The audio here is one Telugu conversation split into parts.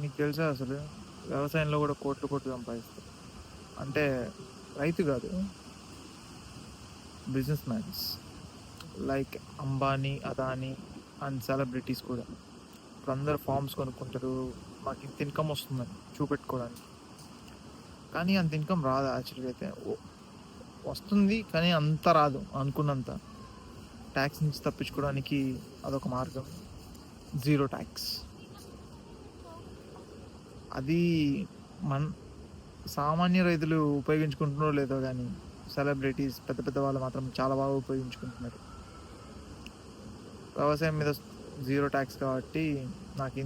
నీకు తెలుసా అసలు వ్యవసాయంలో కూడా కోట్లు కోట్లు సంపాదిస్తారు. అంటే రైతు కాదు, business mans like Ambani, Adani and celebrities కూడా. ఇప్పుడు అందరు ఫార్మ్స్ కొనుక్కుంటారు, మాకు ఇంత ఇన్కమ్ వస్తుందని చూపెట్టుకోవడానికి. కానీ అంత ఇన్కమ్ రాదు యాక్చువల్గా అయితే. వస్తుంది కానీ అంత రాదు అనుకున్నంత. ట్యాక్స్ నుంచి తప్పించుకోవడానికి అదొక మార్గం, జీరో ట్యాక్స్. అది మన సామాన్య రైతులు ఉపయోగించుకుంటున్నారో లేదో కానీ సెలబ్రిటీస్ పెద్ద పెద్ద వాళ్ళు మాత్రం చాలా బాగా ఉపయోగించుకుంటున్నారు. వ్యవసాయం మీద జీరో ట్యాక్స్ కాబట్టి నాకు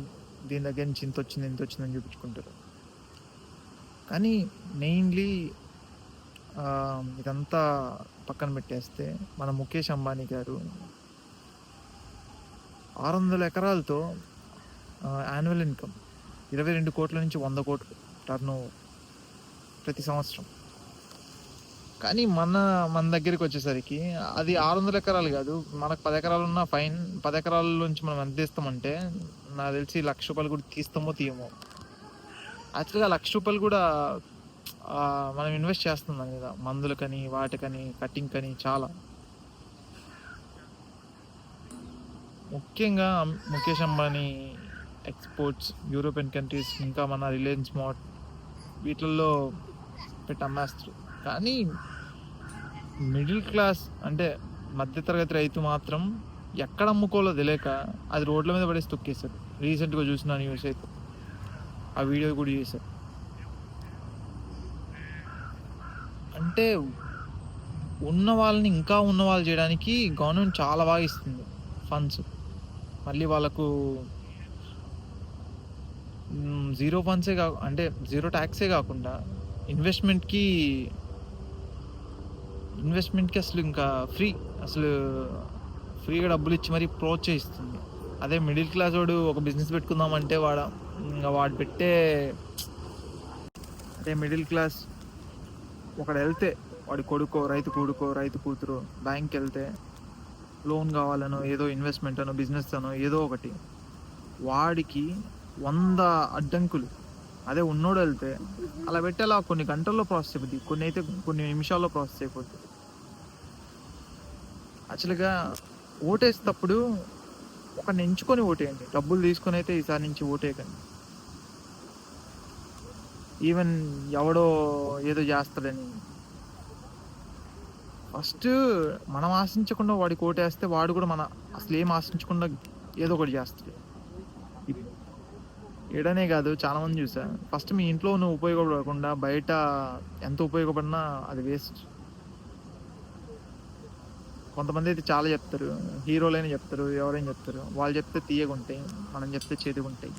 దీని దగ్గర నుంచి ఇంత వచ్చిందని చూపించుకుంటారు. కానీ మెయిన్లీ ఇదంతా పక్కన పెట్టేస్తే మన ముఖేష్ అంబానీ గారు 600 ఎకరాలతో యాన్యువల్ ఇన్కమ్ 22 కోట్ల నుంచి 100 కోట్లు టర్న్ ఓవర్ ప్రతి సంవత్సరం. కానీ మన దగ్గరికి వచ్చేసరికి అది 600 ఎకరాలు కాదు, మనకు 10 ఎకరాలు ఉన్న ఫైన్. 10 ఎకరాల నుంచి మనం ఎంత తీస్తామంటే నాకు తెలిసి ₹1,00,000 కూడా తీస్తామో తీయమో. యాక్చువల్గా ₹1,00,000 కూడా మనం ఇన్వెస్ట్ చేస్తున్నాం కదా, మందులకని, వాటికని, కటింగ్ కని. చాలా ముఖ్యంగా Mukesh Ambani exports European countries, ఇంకా మన రిలయన్స్ స్మార్ట్ వీటిల్లో పెట్టి అమ్మేస్తారు. కానీ మిడిల్ క్లాస్ అంటే మధ్యతరగతి రైతు మాత్రం ఎక్కడ అమ్ముకోవాలో తెలియక అది రోడ్ల మీద పడేసి తొక్కేశారు. రీసెంట్గా చూసిన న్యూస్ అయితే ఆ వీడియో కూడా చేశారు. అంటే ఉన్న వాళ్ళని ఇంకా ఉన్న వాళ్ళు చేయడానికి గవర్నమెంట్ చాలా బాగా ఇస్తుంది ఫండ్స్. మళ్ళీ వాళ్ళకు జీరో ఫండ్సే అంటే జీరో ట్యాక్సే కాకుండా ఇన్వెస్ట్మెంట్కి అసలు ఇంకా ఫ్రీగా డబ్బులు ఇచ్చి మరీ ప్రోత్సహిస్తుంది. అదే మిడిల్ క్లాస్ వాడు ఒక బిజినెస్ పెట్టుకుందామంటే వాడు పెట్టే అదే మిడిల్ క్లాస్ ఒకడు వెళ్తే వాడి రైతు కూతురు బ్యాంక్కి వెళ్తే లోన్ కావాలనో, ఏదో ఇన్వెస్ట్మెంట్ అనో, బిజినెస్ అనో ఏదో ఒకటి, వాడికి 100 అడ్డంకులు. అదే ఉన్నోడు వెళ్తే అలా పెట్టేలా కొన్ని గంటల్లో ప్రాసెస్ అయిపోద్ది, కొన్ని నిమిషాల్లో ప్రాసెస్ అయిపోద్ది. యాక్చువల్గా ఓటేసేటప్పుడు ఒకరిని ఎంచుకొని ఓటేయండి, డబ్బులు తీసుకొని అయితే ఈసారి నుంచి ఓటేయకండి. ఈవెన్ ఎవడో ఏదో చేస్తాడని ఫస్ట్ మనం ఆశించకుండా వాడికి ఓటేస్తే వాడు కూడా అసలు ఏం ఆశించకుండా ఏదో ఒకటి చేస్తాడు. ఏడనే కాదు, చాలామంది చూసా. ఫస్ట్ మీ ఇంట్లో నువ్వు ఉపయోగపడకుండా బయట ఎంత ఉపయోగపడినా అది వేస్ట్. కొంతమంది అయితే చాలా చెప్తారు, హీరోలైనా చెప్తారు, ఎవరైనా చెప్తారు. వాళ్ళు చెప్తే తీయగా ఉంటాయి, మనం చెప్తే చేదుగా ఉంటాయి.